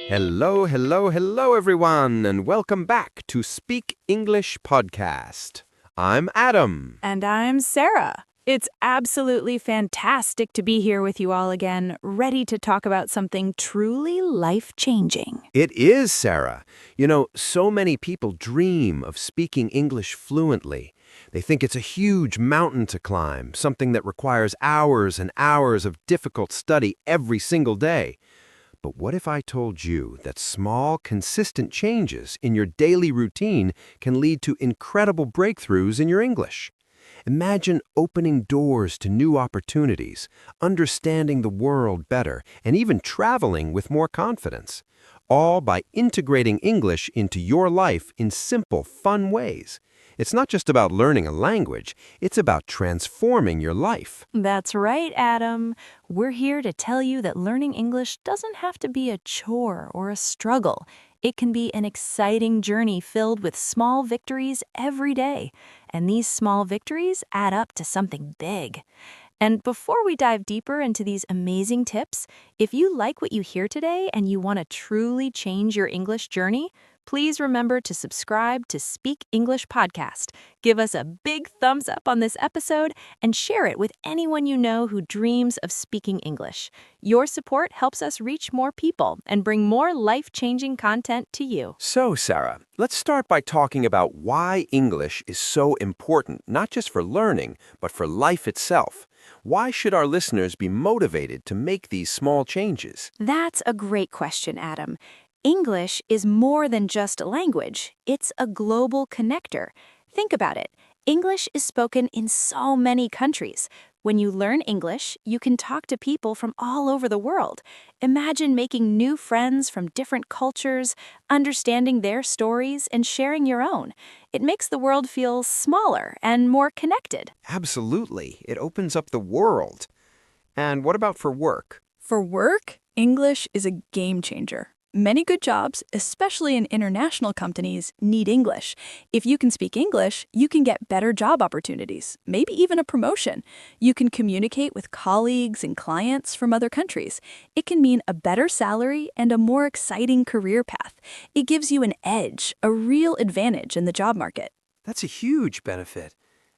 Hello, hello, hello, everyone, and welcome back to Speak English Podcast. I'm Adam. And I'm Sarah. It's absolutely fantastic to be here with you all again, ready to talk about something truly life-changing. It is, Sarah. You know, so many people dream of speaking English fluently. They think it's a huge mountain to climb, something that requires hours and hours of difficult study every single day. But what if I told you that small, consistent changes in your daily routine can lead to incredible breakthroughs in your English? Imagine opening doors to new opportunities, understanding the world better, and even traveling with more confidence, all by integrating English into your life in simple, fun ways. It's not just about learning a language, it's about transforming your life. That's right, Adam. We're here to tell you that learning English doesn't have to be a chore or a struggle. It can be an exciting journey filled with small victories every day. And these small victories add up to something big. And before we dive deeper into these amazing tips, if you like what you hear today and you want to truly change your English journey, please remember to subscribe to Speak English Podcast. Give us a big thumbs up on this episode and share it with anyone you know who dreams of speaking English. Your support helps us reach more people and bring more life-changing content to you. So, Sarah, let's start by talking about why English is so important, not just for learning, but for life itself. Why should our listeners be motivated to make these small changes? That's a great question, Adam. English is more than just a language. It's a global connector. Think about it. English is spoken in so many countries. When you learn English, you can talk to people from all over the world. Imagine making new friends from different cultures, understanding their stories, and sharing your own. It makes the world feel smaller and more connected. Absolutely. It opens up the world. And what about for work? For work, English is a game changer. Many good jobs, especially in international companies, need English. If you can speak English, you can get better job opportunities, maybe even a promotion. You can communicate with colleagues and clients from other countries. It can mean a better salary and a more exciting career path. It gives you an edge, a real advantage in the job market. That's a huge benefit.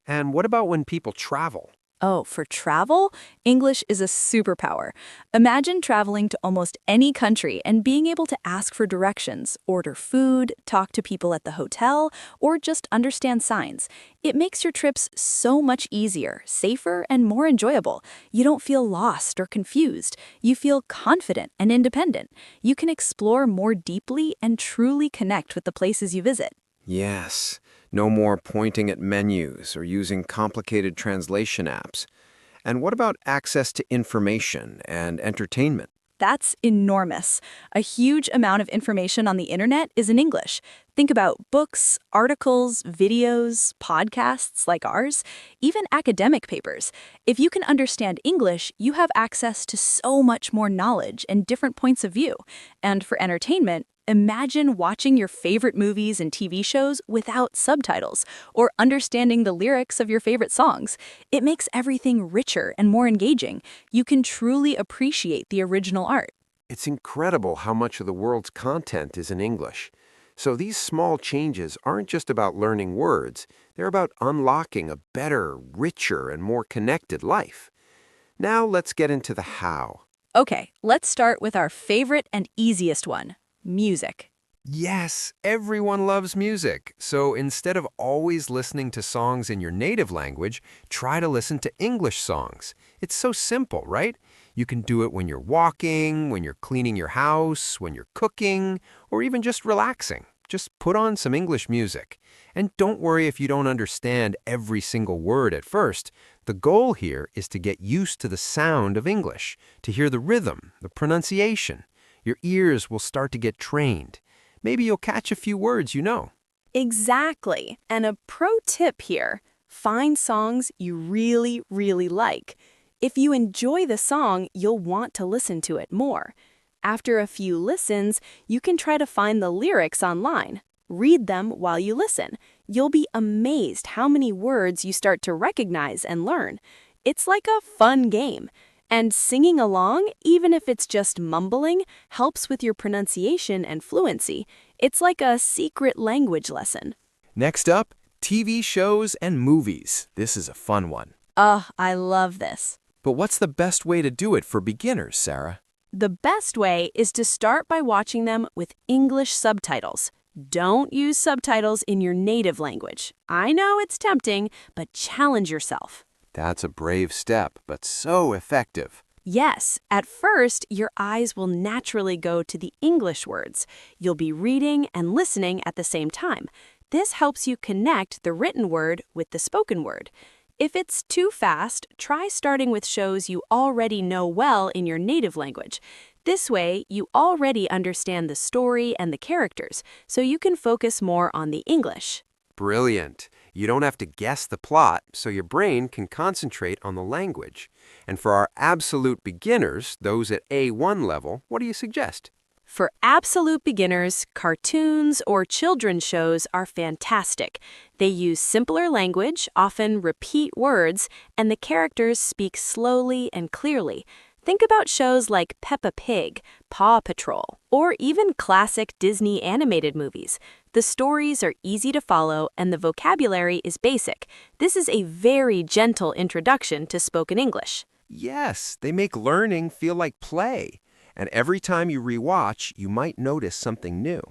And what about when people travel? Oh, for travel, English is a superpower. Imagine traveling to almost any country and being able to ask for directions, order food, talk to people at the hotel, or just understand signs. It makes your trips so much easier, safer, and more enjoyable. You don't feel lost or confused. You feel confident and independent. You can explore more deeply and truly connect with the places you visit. Yes. No more pointing at menus or using complicated translation apps. And what about access to information and entertainment? That's enormous. A huge amount of information on the internet is in English. Think about books, articles, videos, podcasts like ours, even academic papers. If you can understand English, you have access to so much more knowledge and different points of view. And for entertainment, imagine watching your favorite movies and TV shows without subtitles, or understanding the lyrics of your favorite songs. It makes everything richer and more engaging. You can truly appreciate the original art. It's incredible how much of the world's content is in English. So these small changes aren't just about learning words, they're about unlocking a better, richer, and more connected life. Now let's get into the how. Okay, let's start with our favorite and easiest one. Music. Yes, everyone loves music. So instead of always listening to songs in your native language, try to listen to English songs. It's so simple, right? You can do it when you're walking, when you're cleaning your house, when you're cooking, or even just relaxing. Just put on some English music. And don't worry if you don't understand every single word at first. The goal here is to get used to the sound of English, to hear the rhythm, the pronunciation. Your ears will start to get trained. Maybe you'll catch a few words you know. Exactly. And a pro tip here, find songs you really, really like. If you enjoy the song, you'll want to listen to it more. After a few listens, you can try to find the lyrics online. Read them while you listen. You'll be amazed how many words you start to recognize and learn. It's like a fun game. And singing along, even if it's just mumbling, helps with your pronunciation and fluency. It's like a secret language lesson. Next up, TV shows and movies. This is a fun one. I love this. But what's the best way to do it for beginners, Sarah? The best way is to start by watching them with English subtitles. Don't use subtitles in your native language. I know it's tempting, but challenge yourself. That's a brave step, but so effective. Yes, at first, your eyes will naturally go to the English words. You'll be reading and listening at the same time. This helps you connect the written word with the spoken word. If it's too fast, try starting with shows you already know well in your native language. This way, you already understand the story and the characters, so you can focus more on the English. Brilliant. You don't have to guess the plot, so your brain can concentrate on the language. And for our absolute beginners, those at A1 level, what do you suggest? For absolute beginners, cartoons or children's shows are fantastic. They use simpler language, often repeat words, and the characters speak slowly and clearly. Think about shows like Peppa Pig, Paw Patrol, or even classic Disney animated movies. The stories are easy to follow and the vocabulary is basic. This is a very gentle introduction to spoken English. Yes, they make learning feel like play. And every time you rewatch, you might notice something new.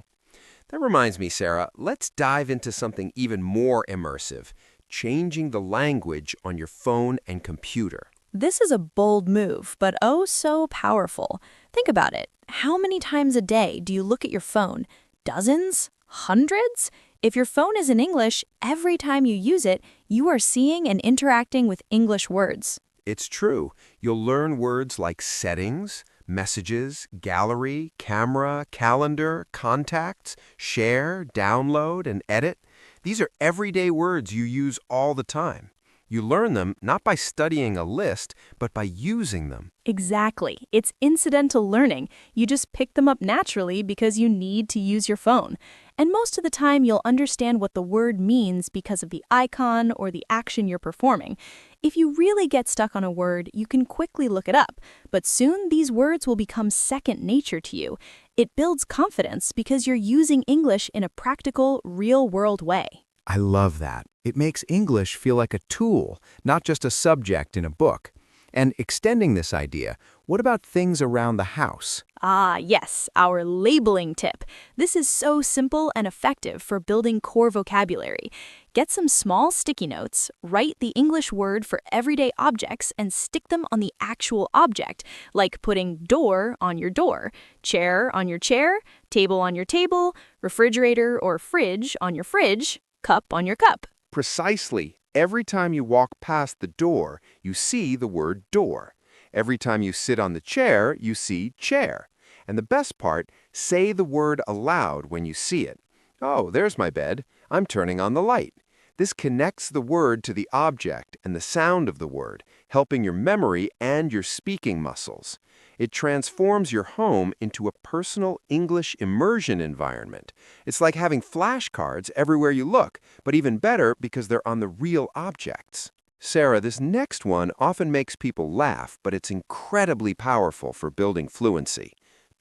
That reminds me, Sarah, let's dive into something even more immersive, changing the language on your phone and computer. This is a bold move, but oh so powerful. Think about it. How many times a day do you look at your phone? Dozens? Hundreds? If your phone is in English, every time you use it, you are seeing and interacting with English words. It's true. You'll learn words like settings, messages, gallery, camera, calendar, contacts, share, download, and edit. These are everyday words you use all the time. You learn them not by studying a list, but by using them. Exactly. It's incidental learning. You just pick them up naturally because you need to use your phone. And most of the time, you'll understand what the word means because of the icon or the action you're performing. If you really get stuck on a word, you can quickly look it up. But soon, these words will become second nature to you. It builds confidence because you're using English in a practical, real-world way. I love that. It makes English feel like a tool, not just a subject in a book. And extending this idea, what about things around the house? Yes, our labeling tip. This is so simple and effective for building core vocabulary. Get some small sticky notes, write the English word for everyday objects, and stick them on the actual object, like putting door on your door, chair on your chair, table on your table, refrigerator or fridge on your fridge, cup on your cup. Precisely. Every time you walk past the door, you see the word door. Every time you sit on the chair, you see chair. And the best part, say the word aloud when you see it. Oh, there's my bed. I'm turning on the light. This connects the word to the object and the sound of the word, helping your memory and your speaking muscles. It transforms your home into a personal English immersion environment. It's like having flashcards everywhere you look, but even better because they're on the real objects. Sarah, this next one often makes people laugh, but it's incredibly powerful for building fluency.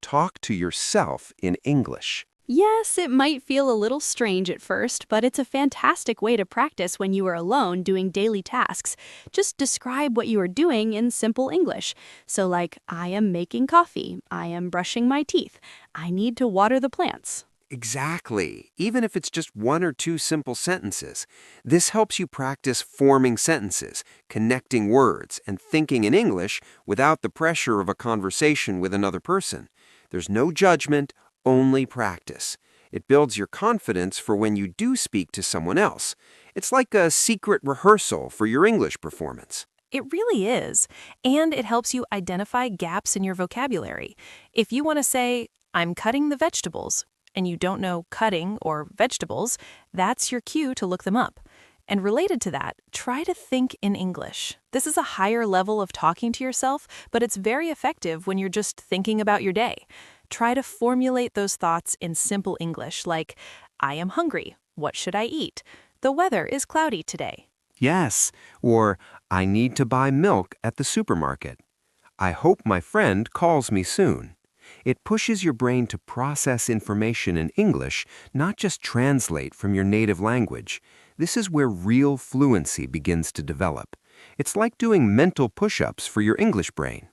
Talk to yourself in English. Yes, it might feel a little strange at first, but it's a fantastic way to practice when you are alone doing daily tasks. Just describe what you are doing in simple English. So like, I am making coffee, I am brushing my teeth, I need to water the plants. Exactly. Even if it's just one or two simple sentences. This helps you practice forming sentences, connecting words, and thinking in English without the pressure of a conversation with another person. There's no judgment, only practice. It builds your confidence for when you do speak to someone else. It's like a secret rehearsal for your English performance. It really is. And it helps you identify gaps in your vocabulary. If you want to say, I'm cutting the vegetables, and you don't know cutting or vegetables, that's your cue to look them up. And related to that, try to think in English. This is a higher level of talking to yourself, but it's very effective when you're just thinking about your day. Try to formulate those thoughts in simple English, like, I am hungry. What should I eat? The weather is cloudy today. Yes, or I need to buy milk at the supermarket. I hope my friend calls me soon. It pushes your brain to process information in English, not just translate from your native language. This is where real fluency begins to develop. It's like doing mental push-ups for your English brain.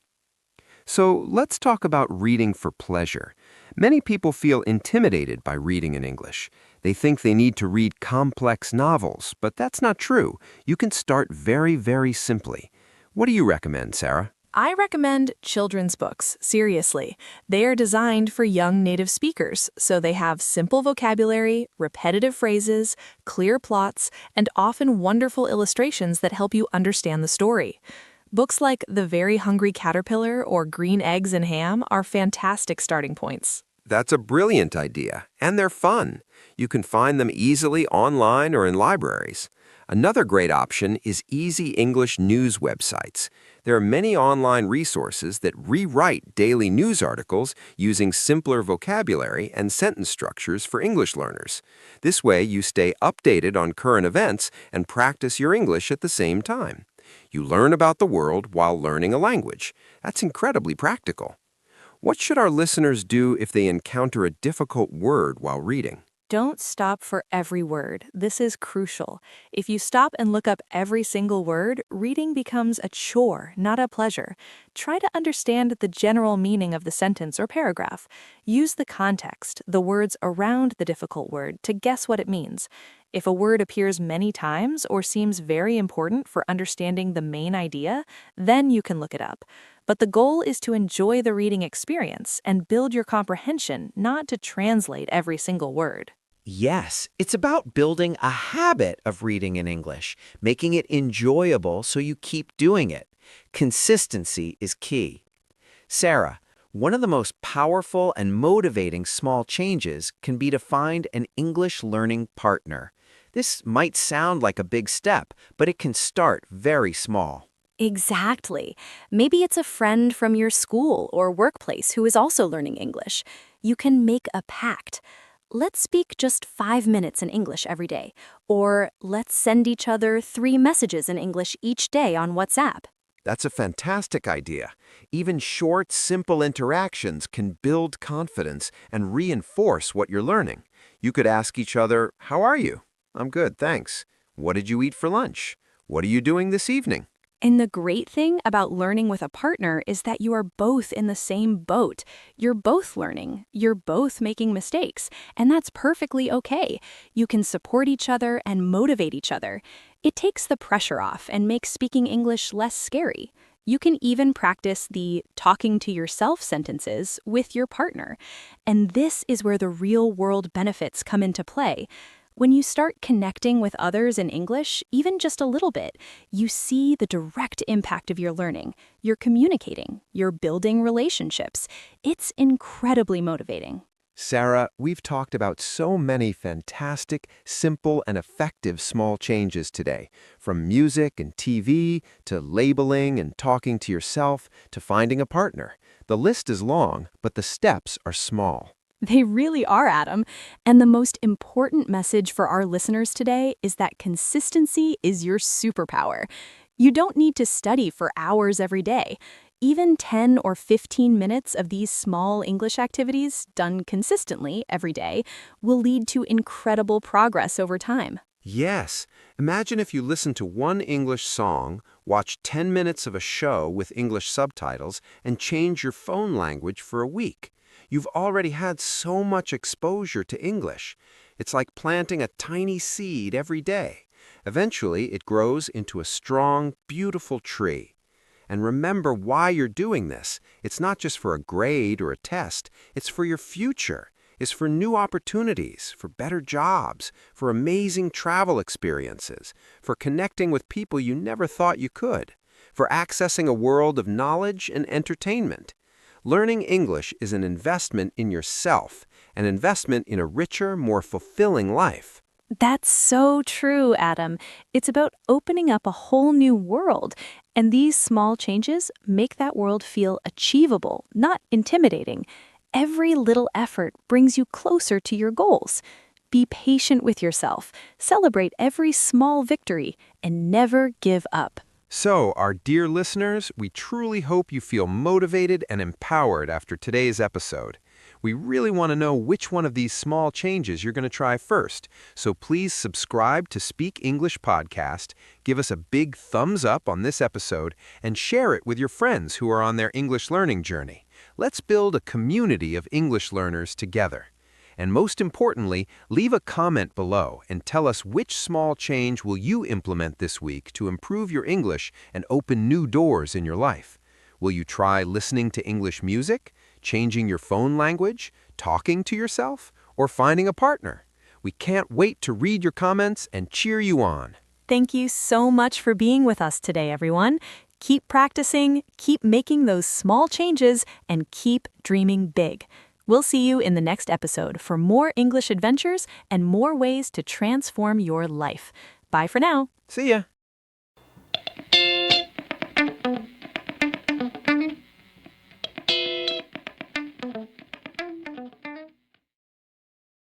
So let's talk about reading for pleasure. Many people feel intimidated by reading in English. They think they need to read complex novels, but that's not true. You can start very, very simply. What do you recommend, Sarah? I recommend children's books, seriously. They are designed for young native speakers, so they have simple vocabulary, repetitive phrases, clear plots, and often wonderful illustrations that help you understand the story. Books like The Very Hungry Caterpillar or Green Eggs and Ham are fantastic starting points. That's a brilliant idea, and they're fun. You can find them easily online or in libraries. Another great option is easy English news websites. There are many online resources that rewrite daily news articles using simpler vocabulary and sentence structures for English learners. This way, you stay updated on current events and practice your English at the same time. You learn about the world while learning a language. That's incredibly practical. What should our listeners do if they encounter a difficult word while reading? Don't stop for every word. This is crucial. If you stop and look up every single word, reading becomes a chore, not a pleasure. Try to understand the general meaning of the sentence or paragraph. Use the context, the words around the difficult word, to guess what it means. If a word appears many times or seems very important for understanding the main idea, then you can look it up. But the goal is to enjoy the reading experience and build your comprehension, not to translate every single word. Yes, it's about building a habit of reading in English, making it enjoyable so you keep doing it. Consistency is key. Sarah, one of the most powerful and motivating small changes can be to find an English learning partner. This might sound like a big step, but it can start very small. Exactly. Maybe it's a friend from your school or workplace who is also learning English. You can make a pact. Let's speak just 5 minutes in English every day. Or let's send each other 3 messages in English each day on WhatsApp. That's a fantastic idea. Even short, simple interactions can build confidence and reinforce what you're learning. You could ask each other, "How are you?" "I'm good, thanks." "What did you eat for lunch?" "What are you doing this evening?" And the great thing about learning with a partner is that you are both in the same boat. You're both learning. You're both making mistakes. And that's perfectly okay. You can support each other and motivate each other. It takes the pressure off and makes speaking English less scary. You can even practice the talking to yourself sentences with your partner. And this is where the real-world benefits come into play. When you start connecting with others in English, even just a little bit, you see the direct impact of your learning. You're communicating, you're building relationships. It's incredibly motivating. Sarah, we've talked about so many fantastic, simple, and effective small changes today, from music and TV to labeling and talking to yourself to finding a partner. The list is long, but the steps are small. They really are, Adam. And the most important message for our listeners today is that consistency is your superpower. You don't need to study for hours every day. Even 10 or 15 minutes of these small English activities, done consistently every day, will lead to incredible progress over time. Yes. Imagine if you listened to one English song, watch 10 minutes of a show with English subtitles, and change your phone language for a week. You've already had so much exposure to English. It's like planting a tiny seed every day. Eventually, it grows into a strong, beautiful tree. And remember why you're doing this. It's not just for a grade or a test. It's for your future. It's for new opportunities, for better jobs, for amazing travel experiences, for connecting with people you never thought you could, for accessing a world of knowledge and entertainment. Learning English is an investment in yourself, an investment in a richer, more fulfilling life. That's so true, Adam. It's about opening up a whole new world, and these small changes make that world feel achievable, not intimidating. Every little effort brings you closer to your goals. Be patient with yourself, celebrate every small victory, and never give up. So, our dear listeners, we truly hope you feel motivated and empowered after today's episode. We really want to know which one of these small changes you're going to try first, so please subscribe to Speak English Podcast, give us a big thumbs up on this episode, and share it with your friends who are on their English learning journey. Let's build a community of English learners together. And most importantly, leave a comment below and tell us which small change will you implement this week to improve your English and open new doors in your life. Will you try listening to English music, changing your phone language, talking to yourself, or finding a partner? We can't wait to read your comments and cheer you on. Thank you so much for being with us today, everyone. Keep practicing, keep making those small changes, and keep dreaming big. We'll see you in the next episode for more English adventures and more ways to transform your life. Bye for now. See ya.